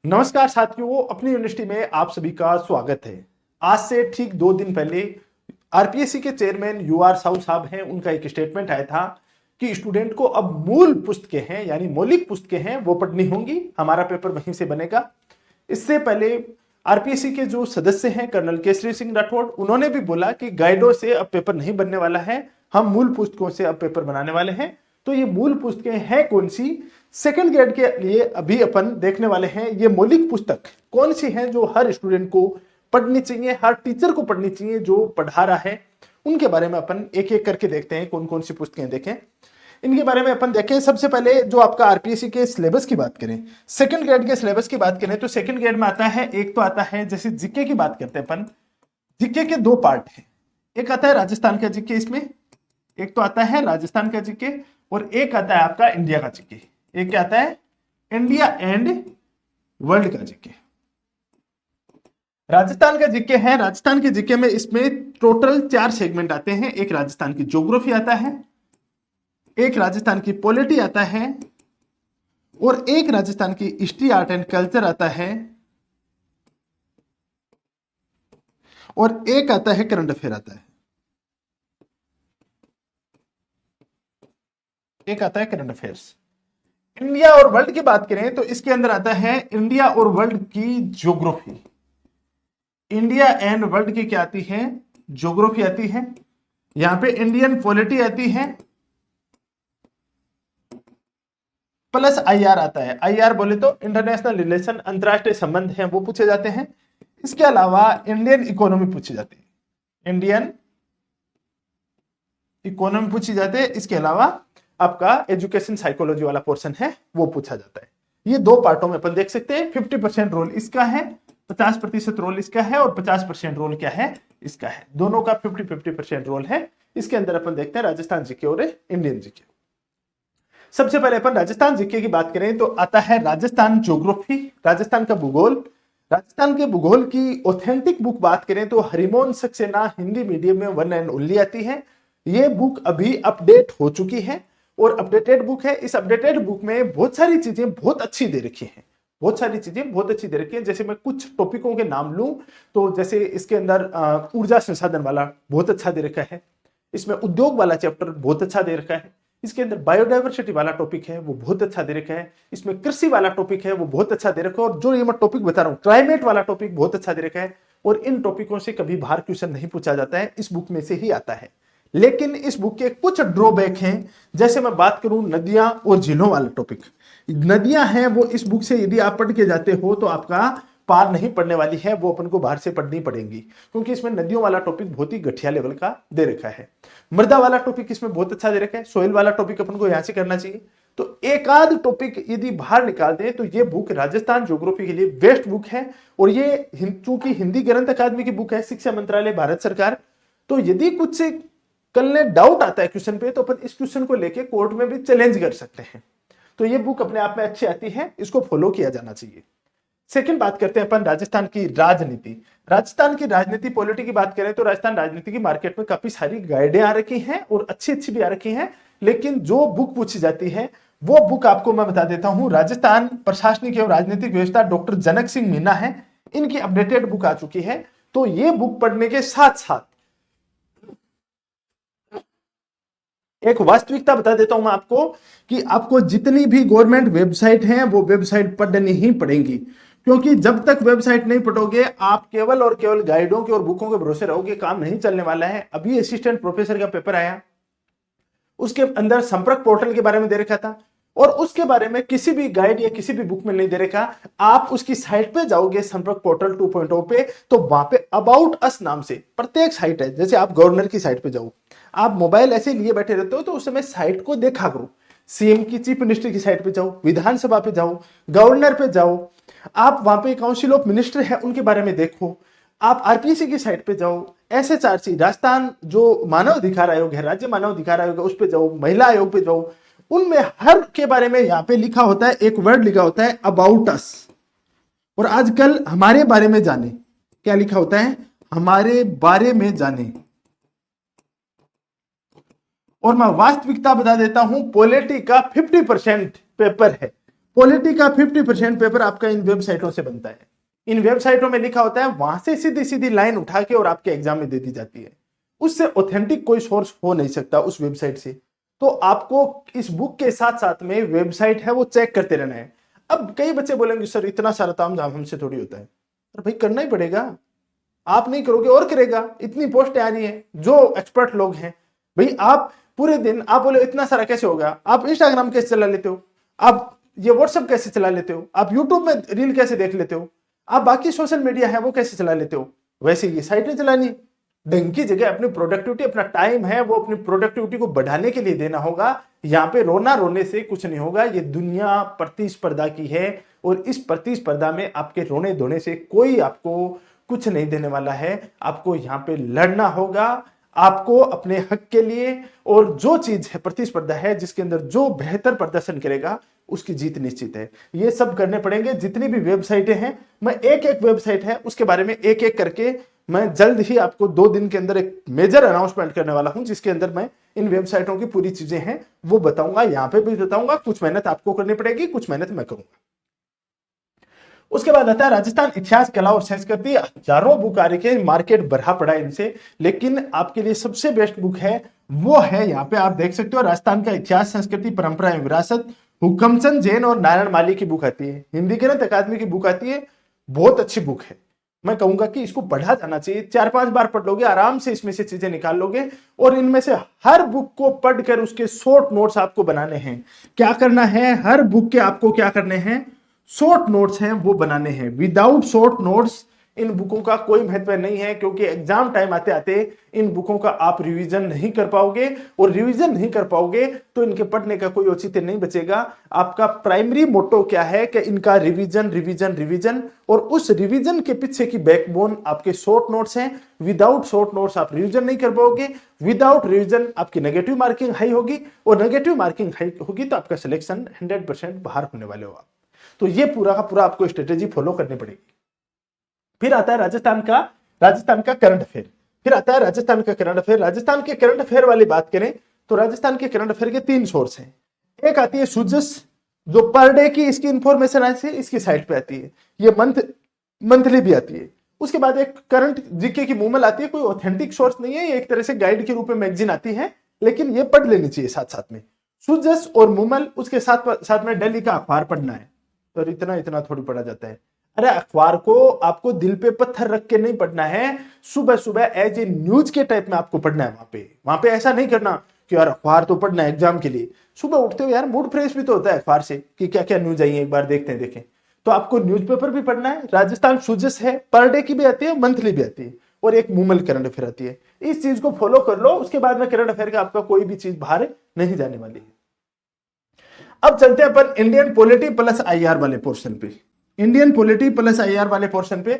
नमस्कार साथियों, अपनी यूनिवर्सिटी में आप सभी का स्वागत है। आज से ठीक 2 दिन पहले आरपीएससी के चेयरमैन यूआर साहू साहब हैं, उनका एक स्टेटमेंट आया था कि स्टूडेंट को अब मूल पुस्तकें हैं यानी मौलिक पुस्तकें हैं वो पढ़नी होंगी, हमारा पेपर वहीं से बनेगा। इससे पहले आरपीएससी के जो सदस्य हैं कर्नल केसरी सिंह राठौड़, उन्होंने भी बोला कि गाइडों से अब पेपर नहीं बनने वाला है, हम मूल पुस्तकों से अब पेपर बनाने वाले हैं। तो ये मूल पुस्तकें हैं कौन सी, सेकंड ग्रेड के लिए अभी अपन देखने वाले हैं। ये मौलिक पुस्तक कौन सी हैं जो हर स्टूडेंट को पढ़नी चाहिए, हर टीचर को पढ़नी चाहिए जो पढ़ा रहा है, उनके बारे में अपन एक एक करके देखते हैं कौन कौन सी पुस्तकें देखें। इनके बारे में अपन देखें। सबसे पहले जो आपका आरपीएससी के सिलेबस की बात करें, सेकंड ग्रेड के सिलेबस की बात करें तो सेकंड ग्रेड में आता है, एक तो आता है जैसे जीके की बात करते हैं अपन, जीके के 2 पार्ट हैं। एक आता है राजस्थान का जीके, इसमें एक तो आता है राजस्थान का जीके और एक आता है आपका इंडिया का जीके। एक क्या आता है, इंडिया एंड वर्ल्ड का जीके। राजस्थान का जीके है, राजस्थान के जीके में इसमें टोटल 4 सेगमेंट आते हैं। एक राजस्थान की ज्योग्राफी आता है, एक राजस्थान की पॉलिटी आता है और एक राजस्थान की हिस्ट्री आर्ट एंड कल्चर आता है और एक आता है करंट अफेयर आता है। एक आता है करंट अफेयर्स। इंडिया और वर्ल्ड की बात करें तो इसके अंदर आता है इंडिया और वर्ल्ड की ज्योग्राफी। इंडिया एंड वर्ल्ड की क्या आती है, ज्योग्राफी आती है। यहां पे इंडियन पॉलिटी आती है प्लस आईआर आता है। आईआर बोले तो इंटरनेशनल रिलेशन, अंतरराष्ट्रीय संबंध हैं वो पूछे जाते हैं। इसके अलावा इंडियन इकोनॉमी पूछी जाती है, इंडियन इकोनॉमी पूछी जाती है। इसके अलावा आपका एजुकेशन साइकोलॉजी वाला पोर्शन है वो पूछा जाता है। ये 2 पार्टों में अपन देख सकते हैं। 50% रोल इसका है, 50% रोल इसका है और 50% रोल क्या है, इसका है। दोनों का 50-50% रोल है। इसके अंदर अपन देखते हैं राजस्थान जीके और इंडियन जीके। सबसे पहले अपन राजस्थान जीके की बात करें तो आता है राजस्थान ज्योग्राफी, राजस्थान का भूगोल। राजस्थान के भूगोल की ऑथेंटिक बुक बात करें तो हरिमोहन सक्सेना हिंदी मीडियम में 1 एंड ओनली आती है। ये बुक अभी अपडेट हो चुकी है और अपडेटेड बुक है। इस अपडेटेड बुक में बहुत सारी चीजें बहुत अच्छी दे रखी हैं, बहुत सारी चीजें बहुत अच्छी दे रखी हैं। जैसे मैं कुछ टॉपिकों के नाम लूं तो जैसे इसके अंदर ऊर्जा संसाधन वाला बहुत अच्छा दे रखा है, इसमें उद्योग वाला चैप्टर बहुत अच्छा दे रखा है, इसके अंदर बायोडाइवर्सिटी वाला टॉपिक है वो बहुत अच्छा दे रखा है, इसमें कृषि वाला टॉपिक है वो बहुत अच्छा दे रखा है, और जो ये मैं टॉपिक बता रहा हूँ क्लाइमेट वाला टॉपिक बहुत अच्छा दे रखा है। और इन टॉपिकों से कभी बाहर क्वेश्चन नहीं पूछा जाता है, इस बुक में से ही आता है। लेकिन इस बुक के कुछ ड्रॉबैक हैं। जैसे मैं बात करूं नदियां और झीलों वाला टॉपिक, नदियां हैं वो इस बुक से यदि आप पढ़ के जाते हो तो आपका पार नहीं पड़ने वाली है, वो अपन को बाहर से पढ़नी पड़ेंगी क्योंकि इसमें नदियों वाला टॉपिक बहुत ही घटिया लेवल का दे रखा है। मृदा वाला टॉपिक इसमें बहुत अच्छा दे रखा है, सोइल वाला टॉपिक अपन को यहां से करना चाहिए। तो एक आध टॉपिक यदि बाहर निकाल दें तो ये बुक राजस्थान ज्योग्राफी के लिए बेस्ट बुक है। और ये चूंकि हिंदी ग्रंथ अकादमी की बुक है, शिक्षा मंत्रालय भारत सरकार, तो यदि कुछ से कल ने डाउट आता है क्वेश्चन पे तो अपन इस क्वेश्चन को लेके कोर्ट में भी चैलेंज कर सकते हैं। तो ये बुक अपने आप में अच्छी आती है, इसको फॉलो किया जाना चाहिए। सेकंड बात करते हैं अपन राजस्थान की राजनीति। राजस्थान की राजनीति पॉलिटी की बात करें तो राजस्थान राजनीति की मार्केट में काफी सारी गाइडें आ रखी हैं और अच्छी अच्छी भी आ रखी हैं। लेकिन जो बुक पूछी जाती है वो बुक आपको मैं बता देता हूं, राजस्थान प्रशासनिक एवं राजनीतिक व्यवस्था डॉक्टर जनक सिंह मीना है, इनकी अपडेटेड बुक आ चुकी है। तो ये बुक पढ़ने के साथ साथ एक वास्तविकता बता देता हूं मैं आपको कि आपको जितनी भी गवर्नमेंट वेबसाइट हैं वो वेबसाइट पढ़नी ही पड़ेंगी, क्योंकि जब तक वेबसाइट नहीं पढ़ोगे आप केवल और केवल गाइडों के और बुकों के भरोसे रहोगे, काम नहीं चलने वाला है। अभी असिस्टेंट प्रोफेसर का पेपर आया, उसके अंदर संपर्क पोर्टल के बारे में दे रखा था और उसके बारे में किसी भी गाइड या किसी भी बुक में नहीं दे रखा। आप उसकी साइट पे जाओगे संपर्क पोर्टल 2.0 पे, तो वहां पे अबाउट अस नाम से प्रत्येक साइट है। जैसे आप गवर्नर की साइट पे जाओ, आप मोबाइल ऐसे लिए बैठे रहते हो तो उस समय साइट को देखा करो। सीएम की चीफ मिनिस्टर की साइट पे जाओ, विधानसभा पे जाओ, गवर्नर पे जाओ, आप वहां पे काउंसिल ऑफ मिनिस्टर है उनके बारे में देखो, आप आरपीसी की साइट पे जाओ, एसएचआरसी राजस्थान जो मानव अधिकार आयोग है, राज्य मानव अधिकार आयोग है, उस पे जाओ, महिला आयोग पे जाओ, उनमें हर के बारे में यहां पे लिखा होता है, एक वर्ड लिखा होता है अबाउट अस। और आजकल हमारे बारे में जाने, क्या लिखा होता है, हमारे बारे में जाने। और मैं वास्तविकता बता देता हूं, पॉलिटी का 50% पेपर है, पॉलिटी का 50% पेपर आपका इन वेबसाइटों से बनता है। इन वेबसाइटों में लिखा होता है, वहां से सीधी सीधी लाइन उठा के और आपके एग्जाम में दे दी जाती है। उससे ऑथेंटिक कोई सोर्स हो नहीं सकता उस वेबसाइट से। तो आपको इस बुक के साथ साथ में वेबसाइट है वो चेक करते रहना है। अब कई बच्चे बोलेंगे सर इतना सारा तामझाम हमसे थोड़ी होता है। अरे भाई करना ही पड़ेगा, आप नहीं करोगे और करेगा। इतनी पोस्टें आ रही हैं, जो एक्सपर्ट लोग हैं भाई, आप पूरे दिन आप बोले इतना सारा कैसे होगा, आप इंस्टाग्राम कैसे चला लेते हो, आप ये व्हाट्सएप कैसे चला लेते हो, आप यूट्यूब में रील कैसे देख लेते हो, आप बाकी सोशल मीडिया है वो कैसे चला लेते हो, वैसे ये साइटें चलानी। ढंग की जगह अपनी प्रोडक्टिविटी, अपना टाइम है वो अपनी प्रोडक्टिविटी को बढ़ाने के लिए देना होगा। यहाँ पे रोना रोने से कुछ नहीं होगा। ये दुनिया प्रतिस्पर्धा की है और इस प्रतिस्पर्धा में आपके रोने धोने से कोई आपको कुछ नहीं देने वाला है। आपको यहाँ पे लड़ना होगा, आपको अपने हक के लिए। और जो चीज है प्रतिस्पर्धा है जिसके अंदर जो बेहतर प्रदर्शन करेगा उसकी जीत निश्चित है। ये सब करने पड़ेंगे। जितनी भी वेबसाइटें हैं, मैं एक एक वेबसाइट है उसके बारे में एक एक करके मैं जल्द ही आपको 2 दिन के अंदर एक मेजर अनाउंसमेंट करने वाला हूं, जिसके अंदर मैं इन वेबसाइटों की पूरी चीजें हैं वो बताऊंगा। यहां पे भी बताऊंगा, कुछ मेहनत आपको करनी पड़ेगी, कुछ मेहनत मैं करूंगा। उसके बाद आता है राजस्थान इतिहास, कला और संस्कृति। हजारों बुक आ रही है, मार्केट भरा पड़ा है इनसे, लेकिन आपके लिए सबसे बेस्ट बुक है वो है, यहाँ पे आप देख सकते हो, राजस्थान का इतिहास, संस्कृति, परंपरा एवं विरासत। हुकमचंद जैन और नारायण माली की बुक आती है, हिंदी गणित अकादमी की बुक आती है। बहुत अच्छी बुक है, मैं कहूंगा कि इसको पढ़ा जाना चाहिए। 4-5 बार पढ़ लोगे आराम से, इसमें से चीजें निकाल लोगे। और इनमें से हर बुक को पढ़कर उसके शॉर्ट नोट्स आपको बनाने हैं। क्या करना है, हर बुक के आपको क्या करने हैं, शॉर्ट नोट्स हैं वो बनाने हैं। विदाउट शॉर्ट नोट्स इन बुकों का कोई महत्व नहीं है, क्योंकि एग्जाम टाइम आते आते इन बुकों का आप रिवीजन नहीं कर पाओगे। और रिवीजन नहीं कर पाओगे तो इनके पढ़ने का कोई औचित्य नहीं बचेगा। आपका प्राइमरी मोटो क्या है कि इनका रिवीजन रिवीजन रिवीजन, और उस रिवीजन के पीछे की बैकबोन आपके शॉर्ट नोट्स हैं। विदाउट शॉर्ट नोट्स आप रिवीजन नहीं कर पाओगे। विदाउट रिवीजन आपकी नेगेटिव मार्किंग हाई होगी, और नेगेटिव मार्किंग हाई होगी तो आपका सिलेक्शन 100% बाहर होने वाले हो आप। तो ये पूरा का पूरा आपको स्ट्रेटेजी फॉलो करनी पड़ेगी। फिर आता है राजस्थान का करंट अफेयर। फिर आता है राजस्थान का करंट अफेयर। राजस्थान के करंट अफेयर वाली बात करें तो राजस्थान के करंट अफेयर के 3 सोर्स हैं। एक आती है सुजस, जो पर डे की इसकी इंफॉर्मेशन आती है, इसकी साइट पे आती है। ये मंथली भी आती है। उसके बाद एक करंट जीके की मूमल आती है, कोई ऑथेंटिक सोर्स नहीं है, ये एक तरह से गाइड के रूप में मैगजीन आती है, लेकिन ये पढ़ लेनी चाहिए साथ साथ में। सुजस और मूमल, उसके साथ में दिल्ली का अखबार पढ़ना है। तो इतना इतना थोड़ी पढ़ा जाता है। अरे अखबार को आपको दिल पे पत्थर रख के नहीं पढ़ना है, सुबह सुबह एज ए न्यूज के टाइप में आपको पढ़ना है। वहां पे ऐसा नहीं करना कि यार अखबार तो पढ़ना है एग्जाम के लिए। सुबह उठते हो यार, मूड फ्रेश भी तो होता है अखबार से कि क्या क्या न्यूज आई है, एक बार देखते हैं देखें। तो आपको न्यूज़पेपर भी पढ़ना है। राजस्थान सुजस है, पर डे की भी आती है, मंथली भी आती है, और एक मूमल करंट अफेयर आती है। इस चीज को फॉलो कर लो, उसके बाद में करंट अफेयर का आपका कोई भी चीज बाहर नहीं जाने वाली है। अब चलते हैं अपन इंडियन पॉलिटी प्लस आईआर वाले पोर्शन पे। इंडियन पॉलिटी प्लस आईआर वाले पोर्शन पे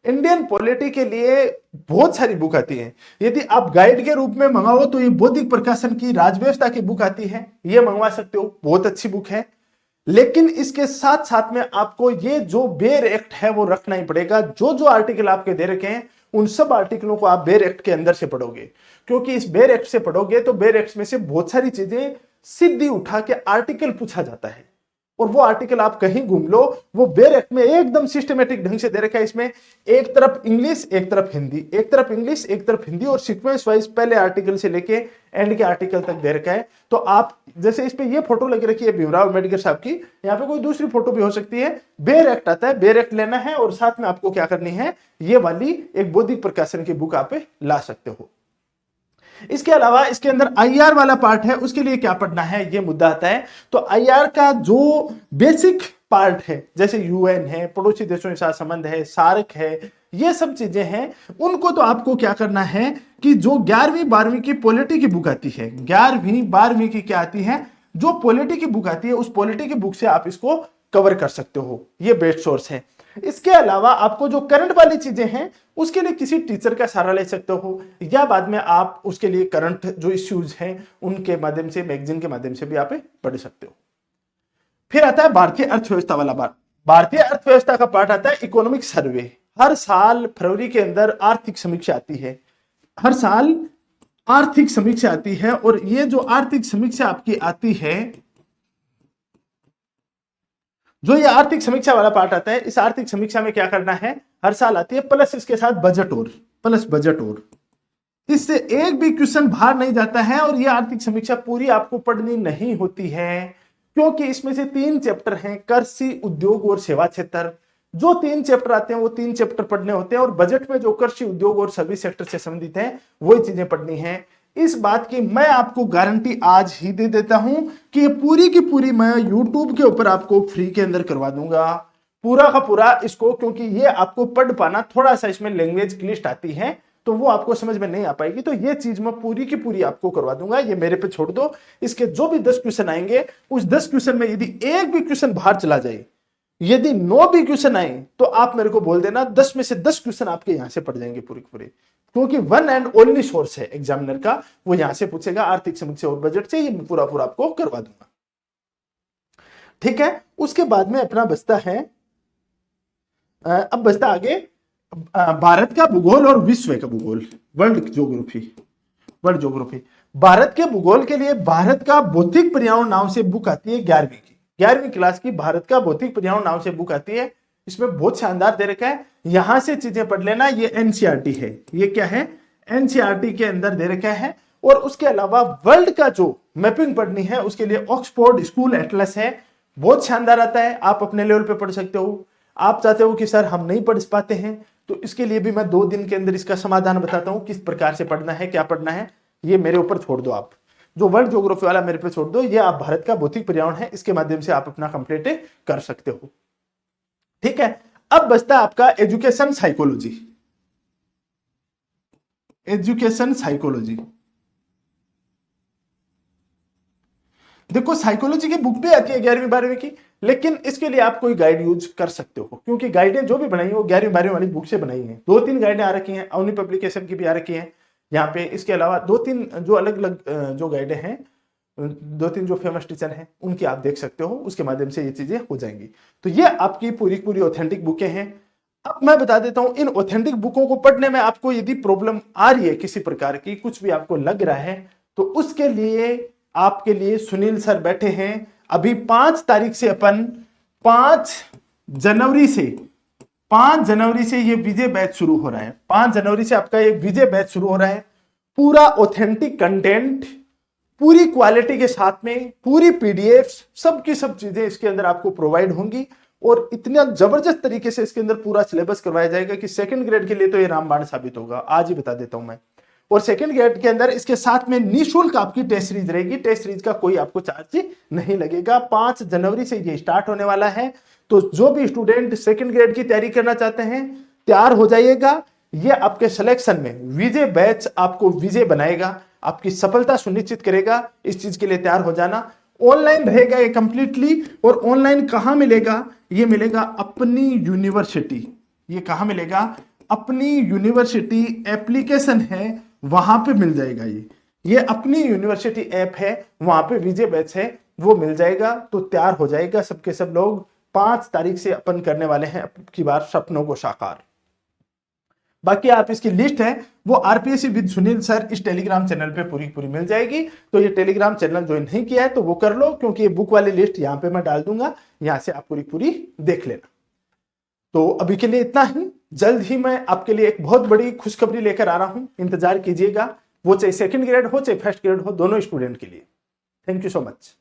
इंडियन पॉलिटी के लिए बहुत सारी बुक आती है। यदि आप गाइड के रूप में मंगाओ तो ये बौद्धिक प्रकाशन की राजव्यवस्था की बुक आती है, ये मंगवा सकते हो, बहुत अच्छी बुक है। लेकिन इसके साथ साथ में आपको ये जो बेर एक्ट है वो रखना ही पड़ेगा। जो जो आर्टिकल आपके दे रखे हैं उन सब आर्टिकलों को आप बेर एक्ट के अंदर से पढ़ोगे, क्योंकि इस बेर एक्ट से पढ़ोगे तो बेर एक्ट में से बहुत सारी चीजें सीधी उठा के आर्टिकल पूछा जाता है। और वो आर्टिकल आप कहीं घूम लो, वो बेर एक्ट में एकदम सिस्टमेटिक ढंग से दे रखा है। इसमें एक तरफ इंग्लिश, एक तरफ हिंदी, एक तरफ इंग्लिश, एक तरफ हिंदी, और सीक्वेंस वाइज पहले आर्टिकल से लेके एंड के आर्टिकल तक दे रखा है। तो आप जैसे इस पे ये फोटो लगी रखी है भीमराव अम्बेडकर साहब की, यहाँ पे कोई दूसरी फोटो भी हो सकती है। बेर एक्ट आता है, बेर एक्ट लेना है, और साथ में आपको क्या करनी है, ये वाली एक बौद्धिक प्रकाशन की बुक आप ला सकते हो। इसके अलावा इसके अंदर आईआर वाला पार्ट है, उसके लिए क्या पढ़ना है ये मुद्दा आता है। तो आईआर का जो बेसिक पार्ट है, जैसे यूएन है, पड़ोसी देशों के साथ संबंध है, सार्क है, ये सब चीजें हैं, उनको तो आपको क्या करना है कि जो 11वीं 12वीं की पॉलिटी की बुक आती है, 11वीं 12वीं की क्या आती है, जो पॉलिटी की बुक आती है, उस पॉलिटी की बुक से आप इसको कवर कर सकते हो। ये बेस्ट सोर्स है। इसके अलावा आपको जो करंट वाली चीजें हैं उसके लिए किसी टीचर का सहारा ले सकते हो, या बाद में आप उसके लिए करंट जो इश्यूज हैं उनके माध्यम से, मैगजीन के माध्यम से भी आप पढ़ सकते हो। फिर आता है भारतीय अर्थव्यवस्था वाला पार्ट। भारतीय अर्थव्यवस्था का पार्ट आता है इकोनॉमिक सर्वे। हर साल फरवरी के अंदर आर्थिक समीक्षा आती है, हर साल आर्थिक समीक्षा आती है, और ये जो आर्थिक समीक्षा आपकी आती है जो ये आर्थिक समीक्षा वाला पार्ट आता है, इस आर्थिक समीक्षा में क्या करना है, हर साल आती है, प्लस इसके साथ बजट और प्लस बजट और इससे एक भी क्वेश्चन बाहर नहीं जाता है। और ये आर्थिक समीक्षा पूरी आपको पढ़नी नहीं होती है, क्योंकि इसमें से 3 चैप्टर हैं, कृषि, उद्योग और सेवा क्षेत्र। जो 3 चैप्टर आते हैं वो 3 चैप्टर पढ़ने होते हैं, और बजट में जो कृषि, उद्योग और सर्विस सेक्टर से संबंधित है वही चीजें पढ़नी है। इस बात की मैं आपको गारंटी आज ही दे देता हूं कि ये पूरी की पूरी मैं YouTube के ऊपर आपको फ्री के अंदर करवा दूंगा, पूरा का पूरा इसको, क्योंकि ये आपको पढ़ पाना थोड़ा सा इसमें लैंग्वेज क्लिष्ट आती है तो वो आपको समझ में नहीं आ पाएगी, तो ये चीज मैं पूरी की पूरी आपको करवा दूंगा। ये मेरे पे छोड़ दो। इसके जो भी 10 क्वेश्चन आएंगे, उस 10 क्वेश्चन में यदि एक भी क्वेश्चन बाहर चला जाए, यदि 9 भी क्वेश्चन आए, तो आप मेरे को बोल देना, 10 में से 10 क्वेश्चन आपके यहां से पड़ जाएंगे पूरी पूरी, क्योंकि वन एंड ओनली सोर्स है एग्जामिनर का, वो यहां से पूछेगा आर्थिक समीक्षा और बजट से, ये पूरा पूरा आपको करवा दूंगा। ठीक है, उसके बाद में अपना बचता है, अब बचता आगे भारत का भूगोल और विश्व का भूगोल, world geography. World geography Bharat के भूगोल के लिए भारत का भौतिक पर्यावरण नाम से बुक आती है 11वीं क्लास की, भारत का भौतिक पर्यावरण नाम से बुक आती है। इसमें बहुत शानदार दे रखा है, यहां से चीजें पढ़ लेना। ये एनसीईआरटी है, ये क्या है, एनसीईआरटी के अंदर दे रखा है। और उसके अलावा वर्ल्ड का जो मैपिंग पढ़नी है उसके लिए ऑक्सफोर्ड स्कूल एटलस है, बहुत शानदार आता है, आप अपने लेवल पे पढ़ सकते हो। आप चाहते हो कि सर हम नहीं पढ़ पाते हैं, तो इसके लिए भी मैं 2 दिन के अंदर इसका समाधान बताता हूं, किस प्रकार से पढ़ना है, क्या पढ़ना है, ये मेरे ऊपर छोड़ दो। आप जो वर्ल्ड ज्योग्राफी वाला मेरे पे छोड़ दो, ये आप भारत का भौतिक पर्यावरण है, इसके माध्यम से आप अपना कंप्लीट कर सकते हो। ठीक है, अब बचता है आपका एजुकेशन साइकोलॉजी। एजुकेशन साइकोलॉजी, देखो साइकोलॉजी की बुक भी आती है 11वीं 12वीं की, लेकिन इसके लिए आप कोई गाइड यूज कर सकते हो, क्योंकि गाइडें जो भी बनाई है वो 11वीं 12वीं वाली बुक से बनाई है। 2-3 गाइडें आ रखी हैं, अवनी पब्लिकेशन की भी आ रखी है यहाँ पे। इसके अलावा 2-3 जो अलग अलग जो गाइडें हैं, 2-3 जो फेमस टीचर हैं उनकी आप देख सकते हो, उसके माध्यम से ये चीजें हो जाएंगी। तो ये आपकी पूरी पूरी ऑथेंटिक बुकें हैं। अब मैं बता देता हूं, इन ऑथेंटिक बुकों को पढ़ने में आपको यदि प्रॉब्लम आ रही है किसी प्रकार की, कुछ भी आपको लग रहा है, तो उसके लिए आपके लिए सुनील सर बैठे हैं। अभी 5 तारीख से अपन 5 जनवरी से ये विजय बैच शुरू हो रहा है। 5 जनवरी से आपका ये विजय बैच शुरू हो रहा है। पूरा ऑथेंटिक कंटेंट, पूरी क्वालिटी के साथ में, पूरी पीडीएफ्स, सबकी सब चीजें इसके अंदर आपको प्रोवाइड होंगी। और इतना जबरदस्त तरीके से इसके अंदर पूरा सिलेबस करवाया जाएगा कि सेकंड ग्रेड के लिए तो ये रामबाण साबित होगा, आज ही बता देता हूं मैं। और सेकंड ग्रेड के अंदर इसके साथ में निःशुल्क आपकी टेस्ट सीरीज रहेगी, टेस्ट सीरीज का कोई आपको चार्ज नहीं लगेगा। 5 जनवरी से ये स्टार्ट होने वाला है, तो जो भी स्टूडेंट सेकंड ग्रेड की तैयारी करना चाहते हैं तैयार हो जाइएगा। ये आपके सिलेक्शन में विजय बैच आपको विजय बनाएगा, आपकी सफलता सुनिश्चित करेगा। इस चीज के लिए तैयार हो जाना। ऑनलाइन रहेगा ये कंप्लीटली। और ऑनलाइन कहां मिलेगा, ये मिलेगा अपनी यूनिवर्सिटी। ये कहां मिलेगा, अपनी यूनिवर्सिटी एप्लीकेशन है वहां पे मिल जाएगा। ये अपनी यूनिवर्सिटी ऐप है, वहां पे विजय बैच है, वो मिल जाएगा। तो तैयार हो जाएगा सबके सब लोग। 5 तारीख से अपन करने वाले हैं अब की बार सपनों को साकार। बाकी आप इसकी लिस्ट है वो आरपीएससी विद सुनील सर इस टेलीग्राम चैनल पे पूरी पूरी मिल जाएगी। तो ये टेलीग्राम चैनल ज्वाइन नहीं किया है तो वो कर लो, क्योंकि ये बुक वाली लिस्ट यहाँ पे मैं डाल दूंगा, यहाँ से आप पूरी पूरी देख लेना। तो अभी के लिए इतना ही। जल्द ही मैं आपके लिए एक बहुत बड़ी खुशखबरी लेकर आ रहा हूं, इंतजार कीजिएगा। वो चाहे सेकंड ग्रेड हो चाहे फर्स्ट ग्रेड हो, दोनों स्टूडेंट के लिए। Thank you so much.